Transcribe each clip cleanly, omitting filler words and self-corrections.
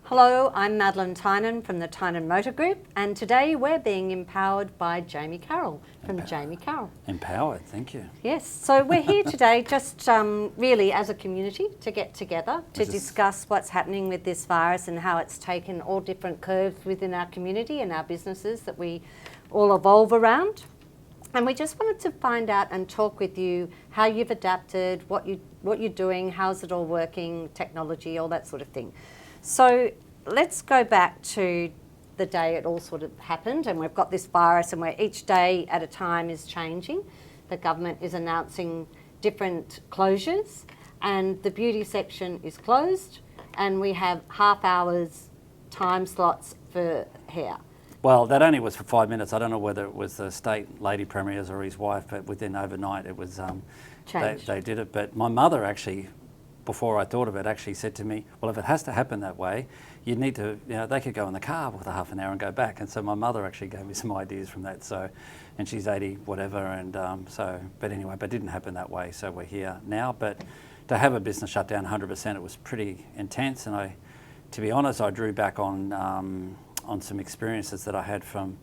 Hello, I'm Madeline Tynan from the Tynan Motor Group, and today we're being empowered by Jamie Carroll from Jamie Carroll. Empowered, thank you. Yes, so we're here today just really as a community to get together to discuss what's happening with this virus and how it's taken all different curves within our community and our businesses that we all evolve around. And we just wanted to find out and talk with you how you've adapted, what you're doing, how's it all working, technology, all that sort of thing. So let's go back to the day it all sort of happened, and we've got this virus and where each day at a time is changing. The government is announcing different closures and the beauty section is closed and we have half hours time slots for hair. Well, that only was for 5 minutes. I don't know whether it was the state lady premiers or his wife, but within overnight it was, they did it. But my mother actually, before I thought of it, actually said to me, well, if it has to happen that way, you need to, they could go in the car for half an hour and go back. And so my mother actually gave me some ideas from that. So, and she's 80, whatever. And but anyway, but it didn't happen that way. So we're here now. But to have a business shut down 100%, it was pretty intense. And to be honest, I drew back on some experiences that I had from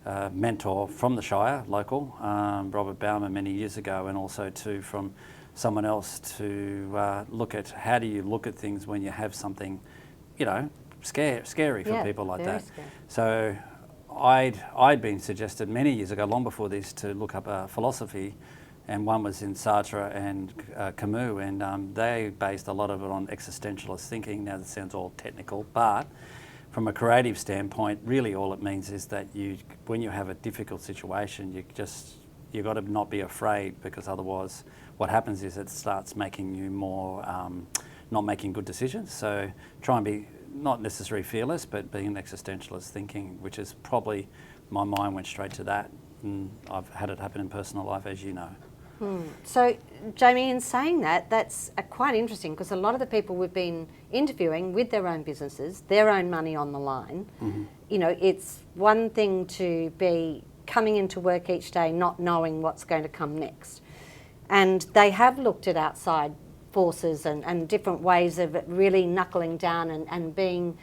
a mentor from the Shire, local, Robert Bauman, many years ago, and also too from someone else to look at how do you look at things when you have something, scary for people like that. Scary. So I'd been suggested many years ago, long before this, to look up a philosophy, and one was in Sartre and Camus, and they based a lot of it on existentialist thinking. Now that sounds all technical, but from a creative standpoint, really all it means is that when you have a difficult situation, you've got to not be afraid, because otherwise what happens is it starts making you more not making good decisions. So try and be not necessarily fearless, but being an existentialist thinking, which is probably, my mind went straight to that, and I've had it happen in personal life, as you know. So Jamie, in saying that, that's quite interesting, because a lot of the people we've been interviewing with their own businesses, their own money on the line, it's one thing to be coming into work each day not knowing what's going to come next. And they have looked at outside forces and different ways of really knuckling down and being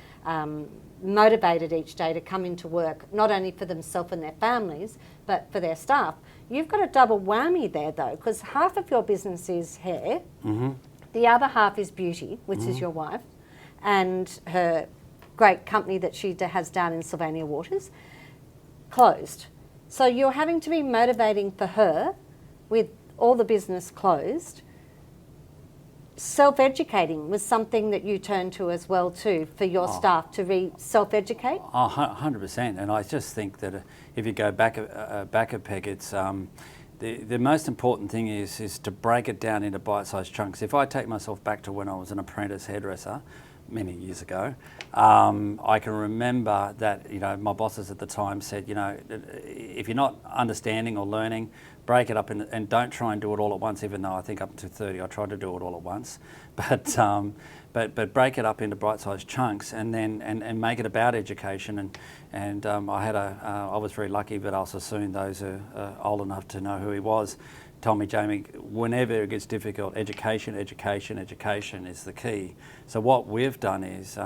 motivated each day to come into work, not only for themselves and their families, but for their staff. You've got a double whammy there though, because half of your business is hair, the other half is beauty, which is your wife, and her great company that she has down in Sylvania Waters, closed. So you're having to be motivating for her with all the business closed. Self-educating was something that you turned to as well too, for your staff to self-educate? 100%, and I just think that if you go back a peg, it's the most important thing is to break it down into bite-sized chunks. If I take myself back to when I was an apprentice hairdresser many years ago, I can remember that my bosses at the time said, if you're not understanding or learning, break it up and don't try and do it all at once. Even though I think up to 30 I tried to do it all at once, but break it up into bite-sized chunks and then and make it about education. And I was very lucky, but also soon those who are old enough to know who he was told me, Jamie, whenever it gets difficult, education is the key. So what we've done is,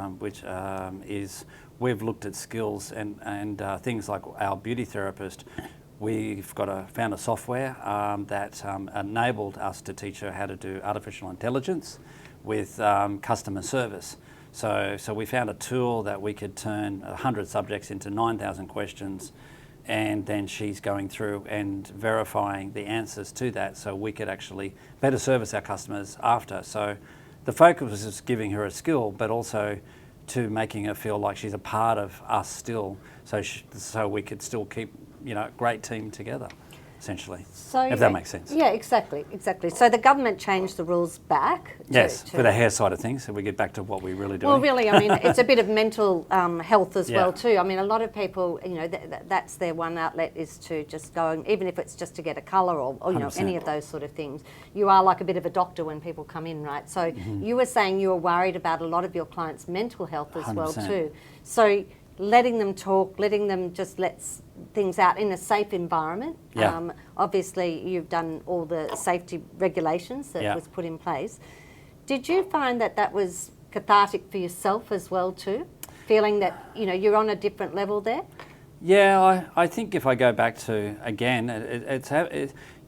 we've looked at skills and things like our beauty therapist. We've found a software that enabled us to teach her how to do artificial intelligence with customer service. So we found a tool that we could turn 100 subjects into 9,000 questions, and then she's going through and verifying the answers to that, so we could actually better service our customers after. So the focus is giving her a skill, but also to making her feel like she's a part of us still, so we could still keep great team together, essentially, if that makes sense. Yeah, exactly. So the government changed the rules back. For the hair side of things, so we get back to what we really do. Well, really, I mean, it's a bit of mental health as well too. I mean, a lot of people, that's their one outlet, is to just go, and even if it's just to get a colour or any of those sort of things. You are like a bit of a doctor when people come in, right? So you were saying you were worried about a lot of your clients' mental health as 100%. Well too. So letting them talk, letting them just let things out in a safe environment. Obviously, you've done all the safety regulations that was put in place. Did you find that was cathartic for yourself as well too? feeling that, you know, you're on a different level there? Yeah, I think if I go back to, again,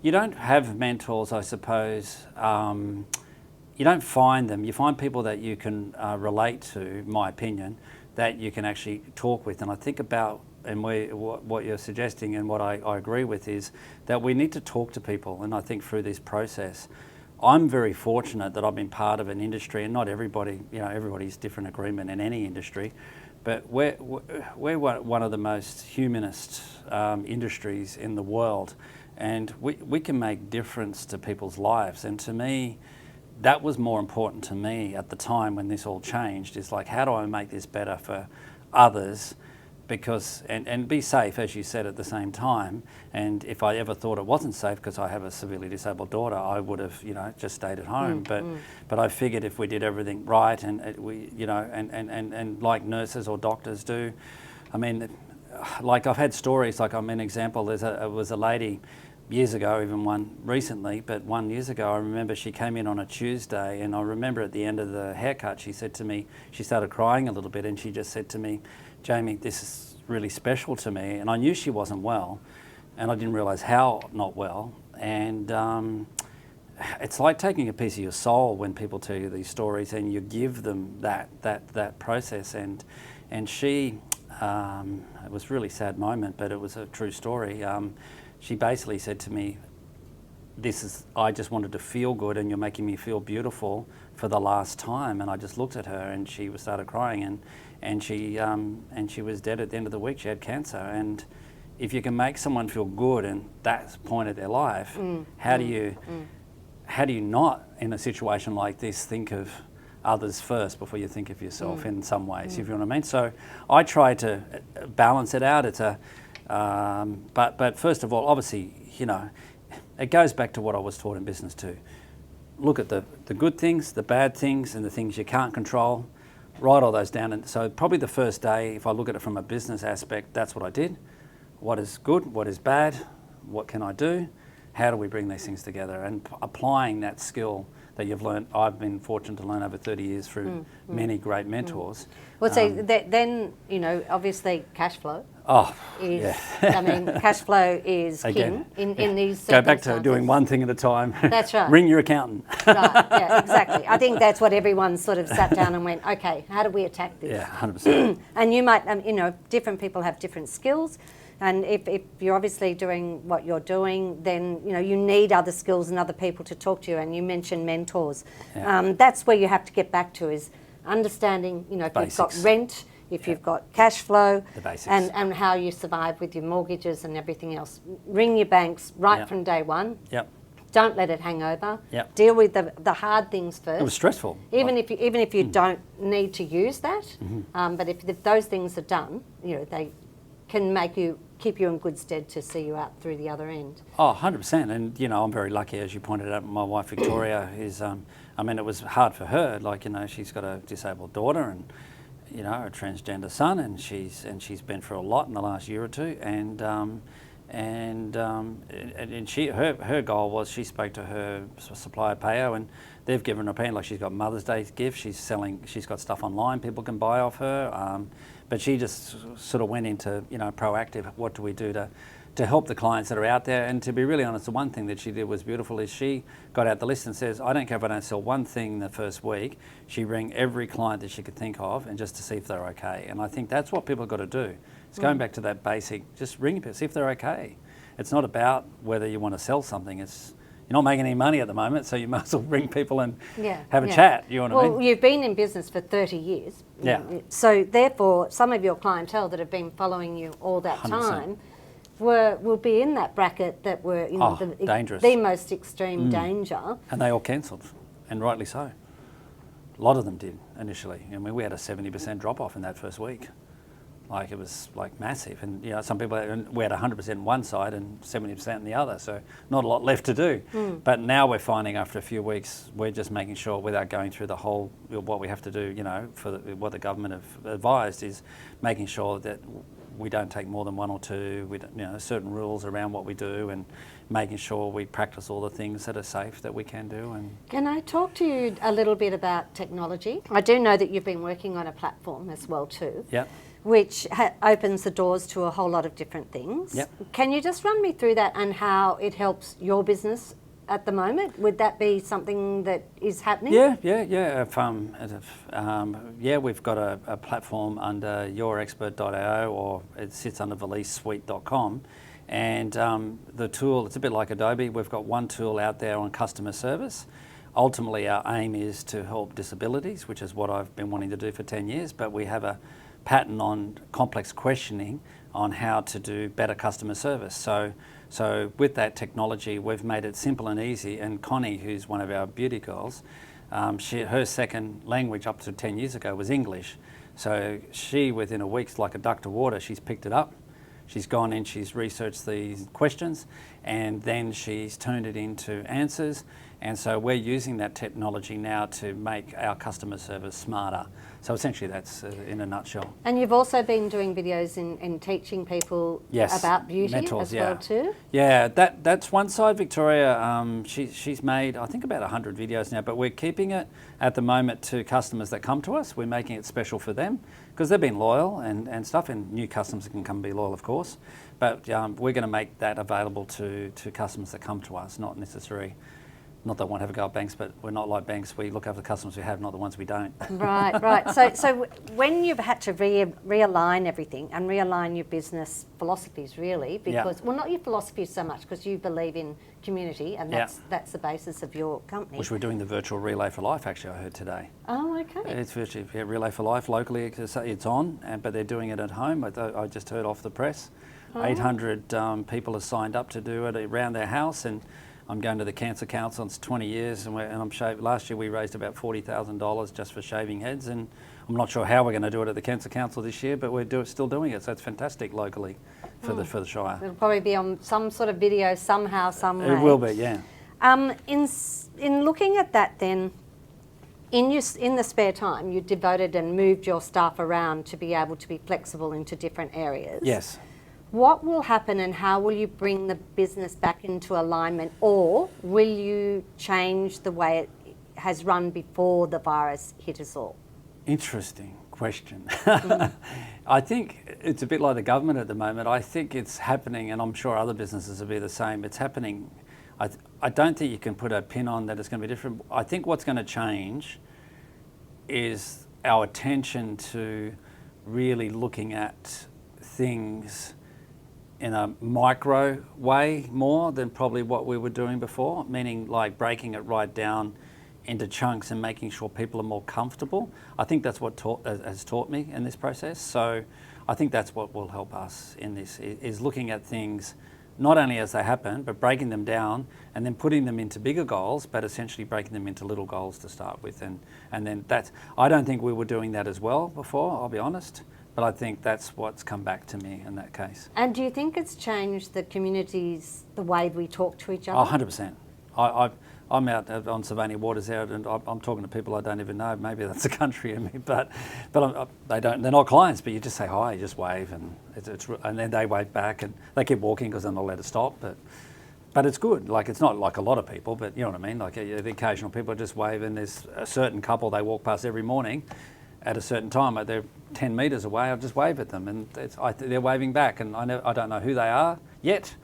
you don't have mentors, I suppose. You don't find them. You find people that you can relate to, my opinion, that you can actually talk with. And I think about, and what you're suggesting and what I agree with is that we need to talk to people. And I think through this process, I'm very fortunate that I've been part of an industry, and not everybody, you know, everybody's different agreement in any industry, but we're one of the most humanist industries in the world, and we can make difference to people's lives. And to me, that was more important to me at the time when this all changed, is like, how do I make this better for others? Because, and be safe, as you said, at the same time. And if I ever thought it wasn't safe because I have a severely disabled daughter, I would have, you know, just stayed at home. But I figured if we did everything right, and we, you know, and like nurses or doctors do, I mean, like I've had stories, like I'm an example, there was a lady years ago, even one recently, but 1 year ago, I remember she came in on a Tuesday, and I remember at the end of the haircut, she said to me, she started crying a little bit, and she just said to me, Jamie, this is really special to me. And I knew she wasn't well, and I didn't realise how not well. And it's like taking a piece of your soul when people tell you these stories, and you give them that process. And she, it was a really sad moment, but it was a true story. She basically said to me, I just wanted to feel good, and you're making me feel beautiful for the last time. And I just looked at her, and she started crying, and she was dead at the end of the week. She had cancer. And if you can make someone feel good in that point of their life, how do you not, in a situation like this, think of others first before you think of yourself in some ways, if you know what I mean? So I try to balance it out. It's but first of all, obviously, you know, it goes back to what I was taught in business too. Look at the good things, the bad things, and the things you can't control. Write all those down. And so probably the first day, if I look at it from a business aspect, that's what I did. What is good? What is bad? What can I do? How do we bring these things together? And applying that skill that you've learned, I've been fortunate to learn over 30 years through many great mentors. Well, so then, you know, obviously cash flow. Oh, is, yeah. I mean, cash flow is Again, king in these circumstances. Go back to doing one thing at a time. That's right. Ring your accountant. Right, yeah, exactly. I think that's what everyone sort of sat down and went, okay, how do we attack this? Yeah, 100%. And you might, you know, different people have different skills. And if you're obviously doing what you're doing, then, you know, you need other skills and other people to talk to you. And you mentioned mentors. Yeah. That's where you have to get back to, is understanding, you know, if Basics. you've got rent, if you've got cash flow, The basics. and how you survive with your mortgages and everything else. Ring your banks right from day one. Yep. Don't let it hang over. Yep. Deal with the hard things first. It was stressful. Even if you don't need to use that, but if those things are done, you know, they can keep you in good stead to see you out through the other end. Oh, 100%. And, you know, I'm very lucky, as you pointed out. My wife, Victoria, is, I mean, it was hard for her. Like, you know, she's got a disabled daughter and, you know, a transgender son, and she's been through a lot in the last year or two. And her goal was, she spoke to her supplier Payo, and they've given her a plan. Like, she's got Mother's Day gifts. She's got stuff online people can buy off her. But she just sort of went into, you know, proactive. What do we do to help the clients that are out there? And to be really honest, the one thing that she did was beautiful, is she got out the list and says, I don't care if I don't sell one thing the first week. She rang every client that she could think of, and just to see if they're okay. And I think that's what people have got to do. It's going back to that basic, just ring people, see if they're okay. It's not about whether you want to sell something. You're not making any money at the moment, so you might as well ring people and have a chat. You know what I mean? Well, you've been in business for 30 years. Yeah. So therefore, some of your clientele that have been following you all that 100%. time will be in that bracket that were, you know, dangerous. the most extreme danger. And they all cancelled, and rightly so. A lot of them did initially. I mean, we had a 70% drop off in that first week. Like, it was like massive, and, you know, some people, we had 100% one side and 70% in the other, so not a lot left to do. But now we're finding, after a few weeks, we're just making sure, without going through the whole, what we have to do, you know, for what the government have advised, is making sure that we don't take more than one or two. We don't, certain rules around what we do, and making sure we practice all the things that are safe that we can do. And can I talk to you a little bit about technology? I do know that you've been working on a platform as well too. Yep. Which opens the doors to a whole lot of different things. Yep. Can you just run me through that and how it helps your business at the moment? Would that be something that is happening? Yeah. We've got a platform under yourexpert.io, or it sits under valisesuite.com. And the tool, it's a bit like Adobe. We've got one tool out there on customer service. Ultimately, our aim is to help disabilities, which is what I've been wanting to do for 10 years, but we have a pattern on complex questioning on how to do better customer service. So with that technology, we've made it simple and easy. And Connie, who's one of our beauty girls, her second language up to 10 years ago was English. So she, within a week, like a duck to water, she's picked it up. She's gone in, she's researched these questions, and then she's turned it into answers. And so we're using that technology now to make our customer service smarter. So essentially that's in a nutshell. And you've also been doing videos in teaching people about beauty mentors, as well too? Yeah, that's one side. Victoria, she's made, I think, about 100 videos now, but we're keeping it at the moment to customers that come to us. We're making it special for them because they've been loyal and stuff, and new customers can come and be loyal, of course. But we're going to make that available to customers that come to us, not necessarily. Not that I want to have a go at banks, but we're not like banks. We look after the customers we have, not the ones we don't. Right. So when you've had to realign everything and realign your business philosophies, really, because well, not your philosophies so much, because you believe in community, and that's the basis of your company. Which we're doing the virtual Relay for Life. Actually, I heard today. Oh, okay. It's virtually Relay for Life locally. It's on, but they're doing it at home. I just heard off the press. 800 people have signed up to do it around their house, and I'm going to the Cancer Council. It's 20 years, and I'm last year we raised about $40,000 just for shaving heads, and I'm not sure how we're going to do it at the Cancer Council this year, but we're still doing it. So it's fantastic locally for the Shire. It'll probably be on some sort of video somehow, some way. It will be, yeah. In looking at that, then, in the spare time, you devoted and moved your staff around to be able to be flexible into different areas. Yes. What will happen, and how will you bring the business back into alignment, or will you change the way it has run before the virus hit us all? Interesting question. I think it's a bit like the government at the moment. I think it's happening, and I'm sure other businesses will be the same. It's happening. I don't think you can put a pin on that it's going to be different. I think what's going to change is our attention to really looking at things in a micro way more than probably what we were doing before, meaning like breaking it right down into chunks and making sure people are more comfortable. I think that's what has taught me in this process. So I think that's what will help us in this, is looking at things not only as they happen, but breaking them down and then putting them into bigger goals, but essentially breaking them into little goals to start with. And then I don't think we were doing that as well before, I'll be honest. But I think that's what's come back to me in that case. And do you think it's changed the communities, the way we talk to each other? Oh, 100%. I'm out on Sylvania waters out, and I'm talking to people I don't even know. Maybe that's the country in me, but they're not clients. But you just say hi, you just wave, and and then they wave back, and they keep walking because they're not allowed to stop. But it's good. Like, it's not like a lot of people, but you know what I mean. Like the occasional people just wave, and there's a certain couple they walk past every morning. At a certain time, they're 10 metres away, I'll just wave at them, and they're waving back, and I don't know who they are yet,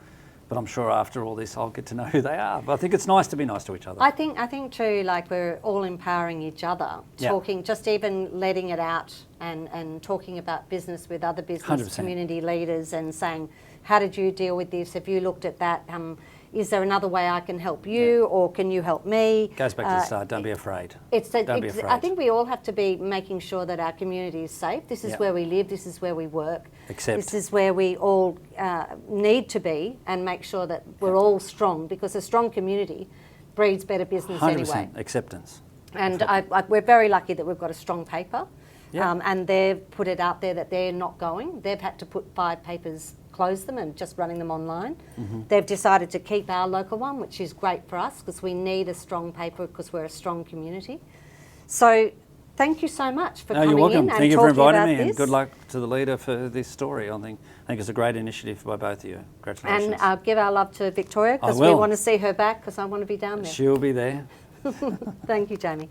but I'm sure after all this I'll get to know who they are. But I think it's nice to be nice to each other. I think too, like, we're all empowering each other, talking, just even letting it out and talking about business with other business 100%. Community leaders, and saying, how did you deal with this? Have you looked at that? Is there another way I can help you, or can you help me? Goes back to the start, don't be afraid. Don't be afraid. I think we all have to be making sure that our community is safe. This is where we live, this is where we work. This is where we all need to be, and make sure that we're all strong, because a strong community breeds better business 100% anyway. Acceptance. And we're very lucky that we've got a strong paper, and they've put it out there that they're not going. They've had to put 5 papers, close them, and just running them online. Mm-hmm. They've decided to keep our local one, which is great for us, because we need a strong paper, because we're a strong community. So thank you so much for No, coming you're welcome. in and Thank you for talking inviting about me, this. and good luck to the leader for this story. I think it's a great initiative by both of you. Congratulations. And give our love to Victoria, because we want to see her back, because I want to be down there. She'll be there. Thank you, Jamie.